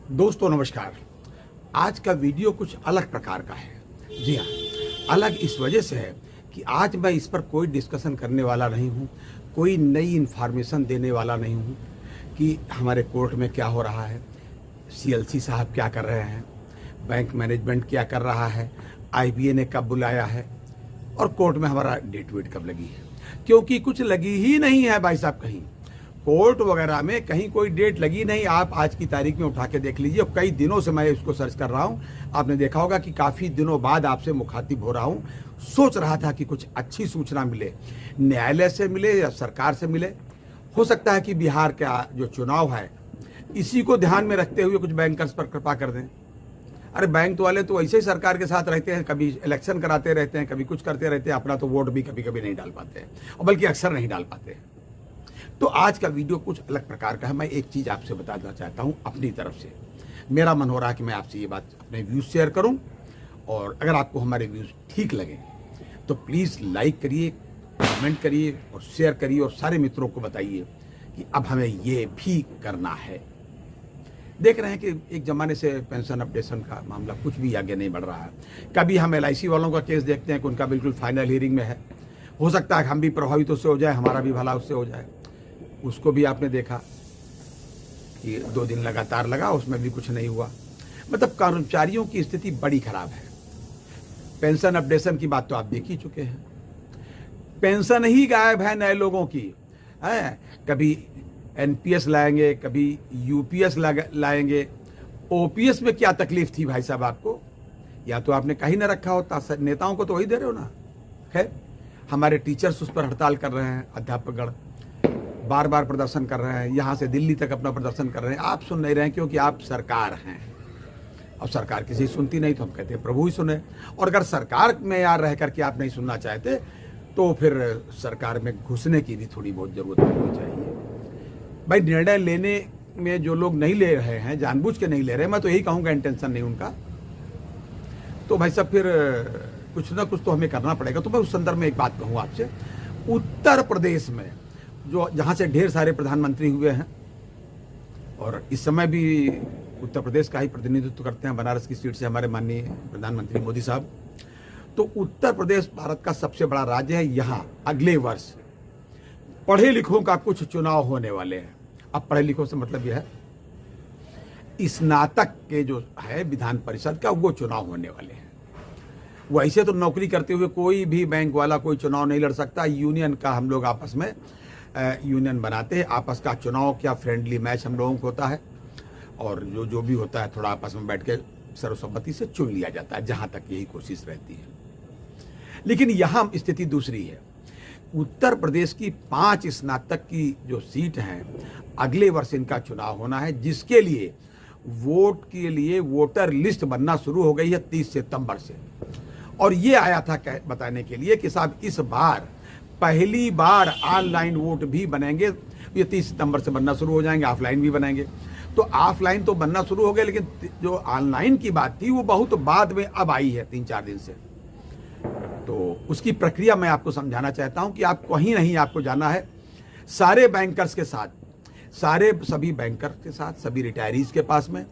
दोस्तों नमस्कार। आज का वीडियो कुछ अलग प्रकार का है। जी हाँ, अलग इस वजह से है कि आज मैं इस पर कोई डिस्कशन करने वाला नहीं हूँ, कोई नई इन्फॉर्मेशन देने वाला नहीं हूँ कि हमारे कोर्ट में क्या हो रहा है, सीएलसी साहब क्या कर रहे हैं, बैंक मैनेजमेंट क्या कर रहा है, आईबीए ने कब बुलाया है और कोर्ट में हमारा डेट वेट कब लगी है। क्योंकि कुछ लगी ही नहीं है भाई साहब, कहीं कोर्ट वगैरह में कहीं कोई डेट लगी नहीं। आप आज की तारीख में उठा के देख लीजिए। कई दिनों से मैं इसको सर्च कर रहा हूँ। आपने देखा होगा कि काफ़ी दिनों बाद आपसे मुखातिब हो रहा हूँ। सोच रहा था कि कुछ अच्छी सूचना मिले, न्यायालय से मिले या सरकार से मिले। हो सकता है कि बिहार का जो चुनाव है इसी को ध्यान में रखते हुए कुछ बैंकर्स पर कृपा कर दें। अरे बैंक वाले तो ऐसे ही सरकार के साथ रहते हैं, कभी इलेक्शन कराते रहते हैं, कभी कुछ करते रहते हैं, अपना तो वोट भी कभी कभी नहीं डाल पाते हैं, और बल्कि अक्सर नहीं डाल पाते हैं। तो आज का वीडियो कुछ अलग प्रकार का है। मैं एक चीज़ आपसे बताना चाहता हूं अपनी तरफ से। मेरा मन हो रहा है कि मैं आपसे ये बात अपने व्यूज़ शेयर करूं, और अगर आपको हमारे व्यूज़ ठीक लगे तो प्लीज़ लाइक करिए, कमेंट करिए और शेयर करिए, और सारे मित्रों को बताइए कि अब हमें ये भी करना है। देख रहे हैं कि एक ज़माने से पेंशन अपडेशन का मामला कुछ भी आगे नहीं बढ़ रहा है। कभी हम LIC वालों का केस देखते हैं कि उनका बिल्कुल फाइनल हियरिंग में है। हो सकता है हम भी प्रभावित उससे हो जाए, हमारा भी भला उससे हो जाए। उसको भी आपने देखा कि 2 दिन लगातार लगा, उसमें भी कुछ नहीं हुआ। मतलब कर्मचारियों की स्थिति बड़ी खराब है। पेंशन अपडेशन की बात तो आप देख ही चुके हैं। पेंशन ही गायब है नए लोगों की है। कभी NPS लाएंगे, कभी UPS लाएंगे। OPS में क्या तकलीफ थी भाई साहब आपको? या तो आपने कहीं ना रखा होता, नेताओं को तो वही दे रहे हो ना। खैर, हमारे टीचर्स उस पर हड़ताल कर रहे हैं, अध्यापकगण बार बार प्रदर्शन कर रहे हैं, यहाँ से दिल्ली तक अपना प्रदर्शन कर रहे हैं। आप सुन नहीं रहे हैं क्योंकि आप सरकार हैं, और सरकार किसी सुनती नहीं, तो हम कहते हैं प्रभु ही सुने। और अगर सरकार में यार रह करके आप नहीं सुनना चाहते तो फिर सरकार में घुसने की भी थोड़ी बहुत ज़रूरत पड़नी चाहिए। भाई निर्णय लेने में जो लोग नहीं ले रहे हैं, जानबूझ के नहीं ले रहे, मैं तो यही कहूँगा इंटेंशन नहीं उनका, तो भाई साहब फिर कुछ ना कुछ तो हमें करना पड़ेगा। तो मैं उस संदर्भ में एक बात कहूँ आपसे। उत्तर प्रदेश में जो जहाँ से ढेर सारे प्रधानमंत्री हुए हैं, और इस समय भी उत्तर प्रदेश का ही प्रतिनिधित्व करते हैं बनारस की सीट से हमारे माननीय प्रधानमंत्री मोदी साहब, तो उत्तर प्रदेश भारत का सबसे बड़ा राज्य है। यहाँ अगले वर्ष पढ़े लिखों का कुछ चुनाव होने वाले हैं। अब पढ़े लिखों से मतलब यह है स्नातक के जो है विधान परिषद का, वो चुनाव होने वाले हैं। वैसे तो नौकरी करते हुए कोई भी बैंक वाला कोई चुनाव नहीं लड़ सकता। यूनियन का हम लोग आपस में यूनियन बनाते हैं, आपस का चुनाव क्या फ्रेंडली मैच हम लोगों को होता है, और जो भी होता है थोड़ा आपस में बैठ के सर्वसम्मति से चुन लिया जाता है, जहाँ तक यही कोशिश रहती है। लेकिन यहाँ स्थिति दूसरी है। उत्तर प्रदेश की 5 स्नातक की जो सीट हैं, अगले वर्ष इनका चुनाव होना है, जिसके लिए वोट के लिए वोटर लिस्ट बनना शुरू हो गई है 30 सितंबर से। और ये आया था बताने के लिए कि साहब इस बार पहली बार ऑनलाइन वोट भी बनेंगे। ये 30 सितंबर से बनना शुरू हो जाएंगे, ऑफलाइन भी बनेंगे। तो ऑफलाइन तो बनना शुरू हो गए, लेकिन जो ऑनलाइन की बात थी वो बहुत बाद में अब आई है, 3-4 दिन से। तो उसकी प्रक्रिया मैं आपको समझाना चाहता हूं कि आप कहीं नहीं, आपको जाना है सारे बैंकर्स के साथ, सभी बैंकर के साथ, सभी रिटायरीज के पास में,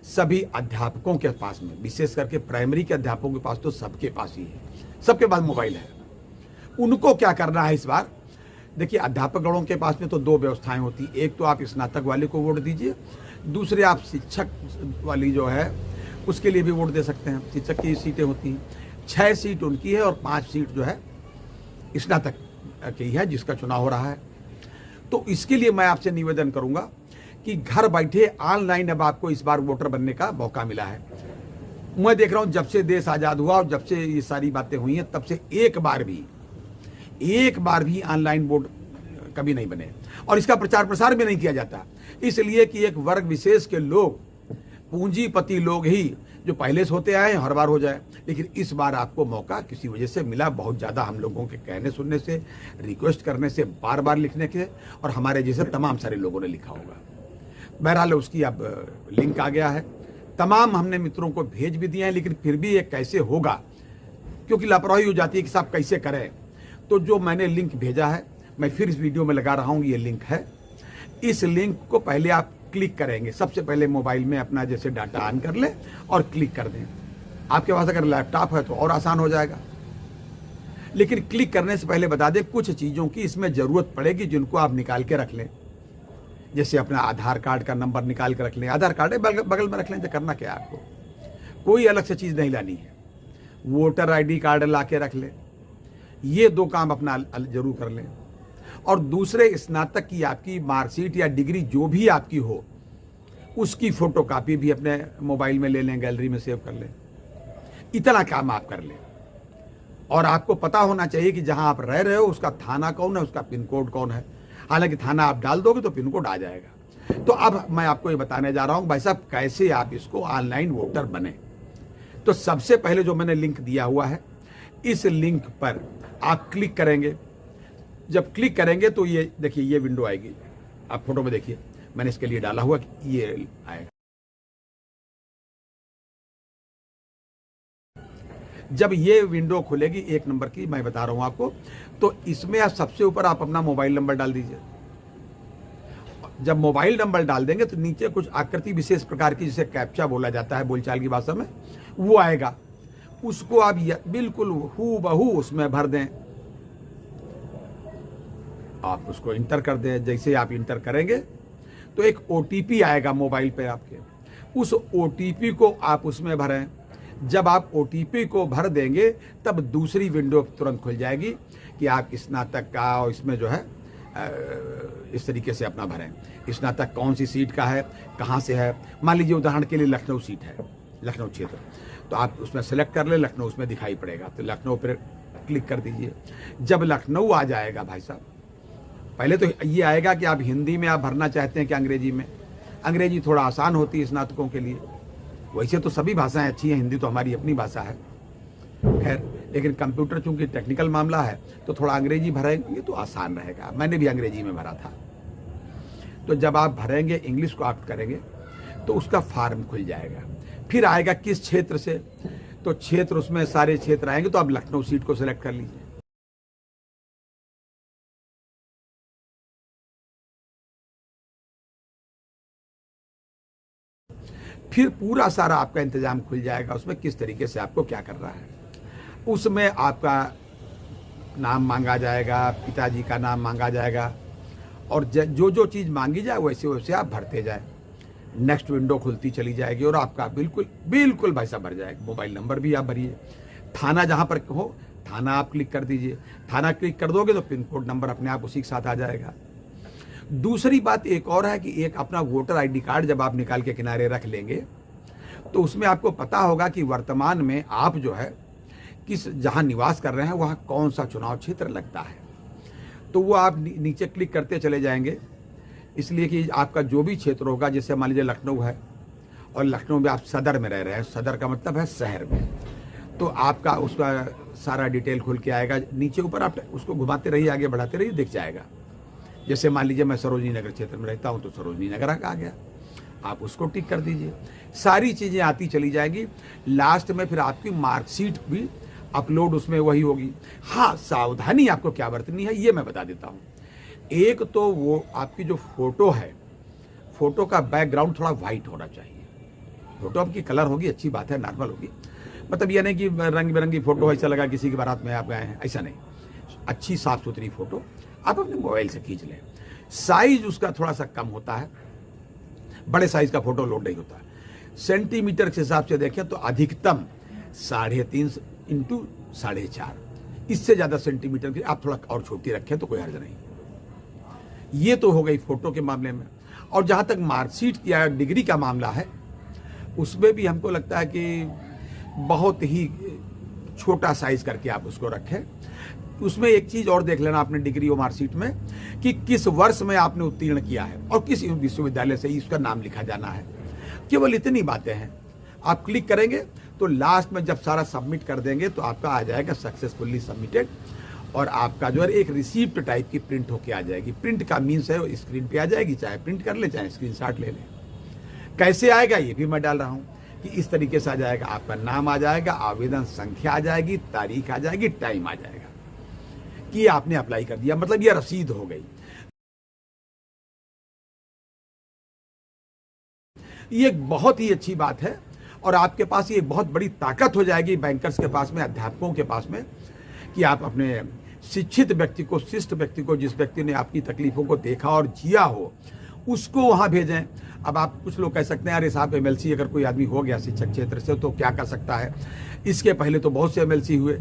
सभी अध्यापकों के पास में, विशेष करके प्राइमरी के अध्यापकों के पास तो सबके पास ही है, सबके पास मोबाइल है। उनको क्या करना है इस बार? देखिए, अध्यापकगणों के पास में तो 2 व्यवस्थाएं होती। एक तो आप स्नातक वाले को वोट दीजिए, दूसरे आप शिक्षक वाली जो है उसके लिए भी वोट दे सकते हैं। शिक्षक की सीटें होती हैं, 6 सीट उनकी है और 5 सीट जो है स्नातक की है, जिसका चुनाव हो रहा है। तो इसके लिए मैं आपसे निवेदन करूंगा कि घर बैठे ऑनलाइन अब आपको इस बार वोटर बनने का मौका मिला है। मैं देख रहा हूं जब से देश आज़ाद हुआ और जब से ये सारी बातें हुई हैं, तब से एक बार भी ऑनलाइन वोट कभी नहीं बने, और इसका प्रचार प्रसार भी नहीं किया जाता, इसलिए कि एक वर्ग विशेष के लोग, पूंजीपति लोग ही जो पहले से होते आए हैं, हर बार हो जाए। लेकिन इस बार आपको मौका किसी वजह से मिला, बहुत ज़्यादा हम लोगों के कहने सुनने से, रिक्वेस्ट करने से, बार बार लिखने के, और हमारे जैसे तमाम सारे लोगों ने लिखा होगा। बहरहाल उसकी अब लिंक आ गया है, तमाम हमने मित्रों को भेज भी दिए हैं, लेकिन फिर भी ये कैसे होगा, क्योंकि लापरवाही हो जाती है कि साहब कैसे करें। तो जो मैंने लिंक भेजा है, मैं फिर इस वीडियो में लगा रहा हूँ, ये लिंक है। इस लिंक को पहले आप क्लिक करेंगे, सबसे पहले मोबाइल में अपना जैसे डाटा ऑन कर लें और क्लिक कर दें। आपके पास अगर लैपटॉप है तो और आसान हो जाएगा। लेकिन क्लिक करने से पहले बता दें कुछ चीज़ों की इसमें ज़रूरत पड़ेगी जिनको आप निकाल के रख लें। जैसे अपना आधार कार्ड का नंबर निकाल के रख लें, आधार कार्ड है बगल में रख लें। तो करना क्या है, आपको कोई अलग से चीज़ नहीं लानी है। वोटर आईडी कार्ड ला के रख लें। ये 2 काम अपना जरूर कर लें। और दूसरे, स्नातक की आपकी मार्कशीट या डिग्री जो भी आपकी हो उसकी फोटो कॉपी भी अपने मोबाइल में ले लें, गैलरी में सेव कर लें। इतना काम आप कर लें। और आपको पता होना चाहिए कि जहां आप रह रहे हो उसका थाना कौन है, उसका पिन कोड कौन है। हालांकि थाना आप डाल दोगे तो पिन कोड आ जाएगा। तो अब मैं आपको ये बताने जा रहा हूं भाई साहब कैसे आप इसको ऑनलाइन वोटर बने। तो सबसे पहले जो मैंने लिंक दिया हुआ है, इस लिंक पर आप क्लिक करेंगे। जब क्लिक करेंगे तो ये देखिए, ये विंडो आएगी। आप फोटो में देखिए, मैंने इसके लिए डाला हुआ कि ये आएगा। जब ये विंडो खुलेगी 1 नंबर की, मैं बता रहा हूं आपको, तो इसमें आप सबसे ऊपर आप अपना मोबाइल नंबर डाल दीजिए। जब मोबाइल नंबर डाल देंगे तो नीचे कुछ आकृति विशेष प्रकार की, जिसे कैप्चा बोला जाता है बोलचाल की भाषा में, वो आएगा। उसको आप बिल्कुल हूबहू उसमें भर दें। आप उसको इंटर कर दें। जैसे आप इंटर करेंगे तो एक OTP आएगा मोबाइल पे आपके, उस OTP को आप उसमें भरें। जब आप OTP को भर देंगे तब दूसरी विंडो तुरंत खुल जाएगी कि आप स्नातक का, और इसमें जो है इस तरीके से अपना भरें। स्नातक कौन सी सीट का है, कहाँ से है। मान लीजिए उदाहरण के लिए लखनऊ सीट है, लखनऊ क्षेत्र, तो आप उसमें सेलेक्ट कर ले। लखनऊ उसमें दिखाई पड़ेगा, तो लखनऊ पर क्लिक कर दीजिए। जब लखनऊ आ जाएगा भाई साहब, पहले तो ये आएगा कि आप हिंदी में आप भरना चाहते हैं कि अंग्रेजी में। अंग्रेजी थोड़ा आसान होती है स्नातकों के लिए। वैसे तो सभी भाषाएं अच्छी हैं, हिंदी तो हमारी अपनी भाषा है खैर, लेकिन कंप्यूटर चूंकि टेक्निकल मामला है तो थोड़ा अंग्रेजी भरेंगे तो आसान रहेगा। मैंने भी अंग्रेजी में भरा था। तो जब आप भरेंगे, इंग्लिश को ऑप्ट करेंगे तो उसका फॉर्म खुल जाएगा। फिर आएगा किस क्षेत्र से, तो क्षेत्र, उसमें सारे क्षेत्र आएंगे। तो आप लखनऊ सीट को सिलेक्ट कर लीजिए। फिर पूरा सारा आपका इंतजाम खुल जाएगा, उसमें किस तरीके से आपको क्या करना है। उसमें आपका नाम मांगा जाएगा, पिताजी का नाम मांगा जाएगा, और जो जो चीज़ मांगी जाए वैसे वैसे आप भरते जाए। नेक्स्ट विंडो खुलती चली जाएगी और आपका बिल्कुल भाई साहब भर जाएगा। मोबाइल नंबर भी आप भरिए। थाना जहाँ पर हो, थाना आप क्लिक कर दीजिए। थाना क्लिक कर दोगे तो पिन कोड नंबर अपने आप उसी के साथ आ जाएगा। दूसरी बात एक और है कि एक अपना वोटर आईडी कार्ड जब आप निकाल के किनारे रख लेंगे तो उसमें आपको पता होगा कि वर्तमान में आप जो है किस, जहां निवास कर रहे हैं वहां कौन सा चुनाव क्षेत्र लगता है। तो वो आप नीचे क्लिक करते चले जाएंगे, इसलिए कि आपका जो भी क्षेत्र होगा, जैसे मान लीजिए लखनऊ है और लखनऊ में आप सदर में रह रहे हैं, सदर का मतलब है शहर में, तो आपका उसका सारा डिटेल खुल के आएगा। नीचे ऊपर आप उसको घुमाते रहिए, आगे बढ़ाते रहिए, दिख जाएगा। जैसे मान लीजिए मैं सरोजनी नगर क्षेत्र में रहता हूं तो सरोजनी नगर आ गया, आप उसको टिक कर दीजिए। सारी चीज़ें आती चली जाएगी। लास्ट में फिर आपकी मार्कशीट भी अपलोड उसमें वही होगी। हाँ, सावधानी आपको क्या बरतनी है ये मैं बता देता हूँ। एक तो वो आपकी जो फोटो है, फोटो का बैकग्राउंड थोड़ा वाइट होना चाहिए। फोटो आपकी कलर होगी, अच्छी बात है, नॉर्मल होगी। मतलब ये नहीं कि रंग बिरंगी फोटो ऐसा लगा किसी की बारात में आप गए हैं, ऐसा नहीं। अच्छी साफ सुथरी फोटो आप अपने मोबाइल से खींच लें। साइज उसका थोड़ा सा कम होता है, बड़े साइज का फोटो लोड नहीं होता है। सेंटीमीटर के हिसाब से देखें तो अधिकतम 3.5 इंटू 4.5, इससे ज्यादा सेंटीमीटर की आप थोड़ा और छोटी रखें तो कोई हर्ज नहीं। ये तो हो गई फोटो के मामले में। और जहां तक मार्कशीट या डिग्री का मामला है, उसमें भी हमको लगता है कि बहुत ही छोटा साइज करके आप उसको रखें। उसमें एक चीज और देख लेना आपने डिग्री और मार्कशीट में कि किस वर्ष में आपने उत्तीर्ण किया है और किस विश्वविद्यालय से उसका नाम लिखा जाना है। केवल इतनी बातें हैं। आप क्लिक करेंगे तो लास्ट में जब सारा सबमिट कर देंगे तो आपका आ जाएगा सक्सेसफुली सबमिटेड, और आपका जो है एक रिसीप्ट टाइप की प्रिंट होके आ जाएगी। प्रिंट का मीन्स है स्क्रीन पे आ जाएगी, चाहे प्रिंट कर ले चाहे स्क्रीनशॉट ले लें। कैसे आएगा ये भी मैं डाल रहा हूँ कि इस तरीके से आ जाएगा। आपका नाम आ जाएगा, आवेदन संख्या आ जाएगी, तारीख आ जाएगी, टाइम आ जाएगा कि आपने अप्लाई कर दिया, मतलब ये रसीद हो गई। ये एक बहुत ही अच्छी बात है और आपके पास ये एक बहुत बड़ी ताकत हो जाएगी बैंकर्स के पास में, अध्यापकों के पास में, कि आप अपने शिक्षित व्यक्ति को, शिष्ट व्यक्ति को, जिस व्यक्ति ने आपकी तकलीफों को देखा और जिया हो, उसको वहाँ भेजें। अब आप कुछ लोग कह सकते हैं अरे साहब एमएलसी अगर कोई आदमी हो गया शिक्षक क्षेत्र से तो क्या कर सकता है। इसके पहले तो बहुत से एमएलसी हुए,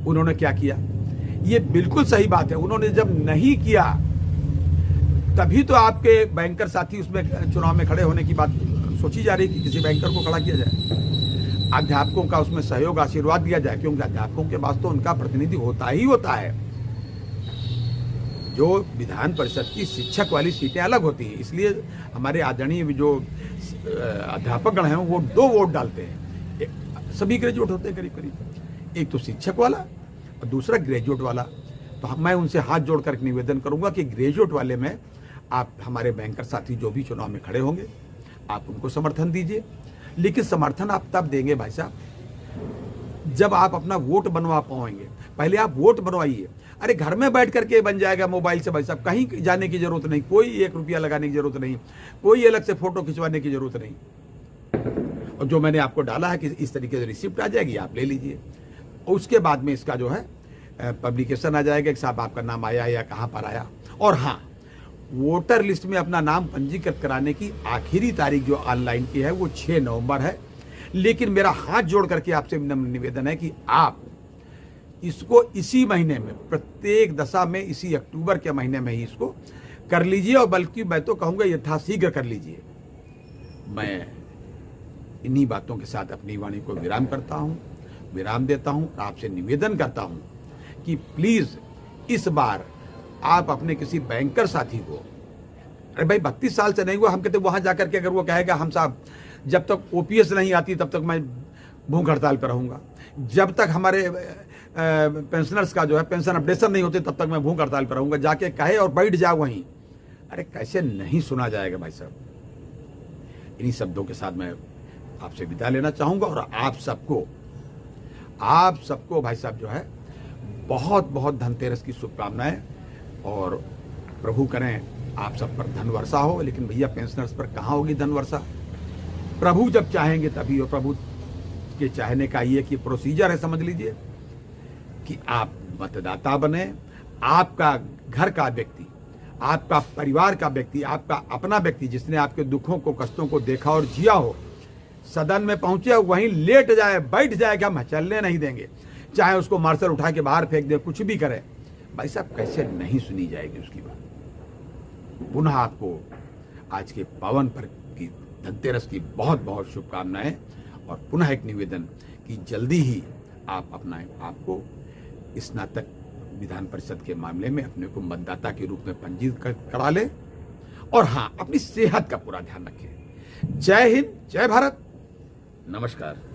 उन्होंने क्या किया? ये बिल्कुल सही बात है, उन्होंने जब नहीं किया तभी तो आपके बैंकर साथी उसमें चुनाव में खड़े होने की बात सोची जा रही कि किसी बैंकर को खड़ा किया जाए, अध्यापकों का उसमें सहयोग आशीर्वाद दिया जाए, क्योंकि अध्यापकों के पास तो उनका प्रतिनिधि होता ही होता है। जो विधान परिषद की शिक्षक वाली सीटें अलग होती हैं, इसलिए हमारे आदरणीय जो अध्यापकगण हैं वो 2 वोट डालते हैं। सभी ग्रेजुएट होते हैं करीब करीब, एक तो शिक्षक वाला और दूसरा ग्रेजुएट वाला। तो मैं उनसे हाथ जोड़कर निवेदन करूंगा कि ग्रेजुएट वाले में आप हमारे बैंकर साथी जो भी चुनाव में खड़े होंगे आप उनको समर्थन दीजिए। लेकिन समर्थन आप तब देंगे भाई साहब जब आप अपना वोट बनवा पाएंगे। पहले आप वोट बनवाइए। अरे घर में बैठ करके बन जाएगा मोबाइल से भाई साहब, कहीं जाने की जरूरत नहीं, कोई 1 रुपया लगाने की जरूरत नहीं, कोई अलग से फोटो खिंचवाने की जरूरत नहीं। और जो मैंने आपको डाला है कि इस तरीके से रिसिप्ट आ जाएगी, आप ले लीजिए। और उसके बाद में इसका जो है पब्लिकेशन आ जाएगा कि साहब आपका नाम आया या कहाँ पर आया। और हाँ, वोटर लिस्ट में अपना नाम पंजीकृत कराने की आखिरी तारीख जो ऑनलाइन की है वो 6 नवंबर है। लेकिन मेरा हाथ जोड़ करके आपसे निवेदन है कि आप इसको इसी महीने में, प्रत्येक दशा में, इसी अक्टूबर के महीने में ही इसको कर लीजिए। और बल्कि मैं तो कहूँगा यथाशीघ्र कर लीजिए। मैं इन्हीं बातों के साथ अपनी वाणी को विराम देता हूँ। आपसे निवेदन करता हूँ कि प्लीज़ इस बार आप अपने किसी बैंकर साथी को, अरे भाई 32 साल से नहीं हुआ, हम कहते वहाँ जाकर के अगर वो कहेगा हम साहब जब तक ओपीएस नहीं आती तब तक मैं भूख हड़ताल पर रहूँगा, जब तक हमारे पेंशनर्स का जो है पेंशन अपडेशन नहीं होते तब तक मैं भूख हड़ताल पर रहूँगा, जाके कहे और बैठ जाओ वहीं। अरे कैसे नहीं सुना जाएगा भाई साहब। इन्हीं शब्दों के साथ मैं आपसे विदा लेना चाहूँगा और आप सबको भाई साहब जो है बहुत बहुत धनतेरस की शुभकामनाएं। और प्रभु करें आप सब पर धन वर्षा हो। लेकिन भैया पेंशनर्स पर कहाँ होगी धन वर्षा? प्रभु जब चाहेंगे तभी। और प्रभु के चाहने का ये कि प्रोसीजर है, समझ लीजिए, कि आप मतदाता बने, आपका घर का व्यक्ति, आपका परिवार का व्यक्ति, आपका अपना व्यक्ति जिसने आपके दुखों को, कष्टों को देखा और जिया हो, सदन में पहुंचे, वहीं लेट जाए, बैठ जाए कि हम चलने नहीं देंगे, चाहे उसको मार्शल उठा के बाहर फेंक दे, कुछ भी करे। भाई साहब कैसे नहीं सुनी जाएगी उसकी बात। पुनः आपको आज के पावन पर्व की धनतेरस की बहुत बहुत शुभकामनाएं। और पुनः एक निवेदन कि जल्दी ही आप अपना आपको स्नातक विधान परिषद के मामले में अपने को मतदाता के रूप में पंजीकृत करा ले। और हाँ, अपनी सेहत का पूरा ध्यान रखें। जय हिंद, जय भारत, नमस्कार।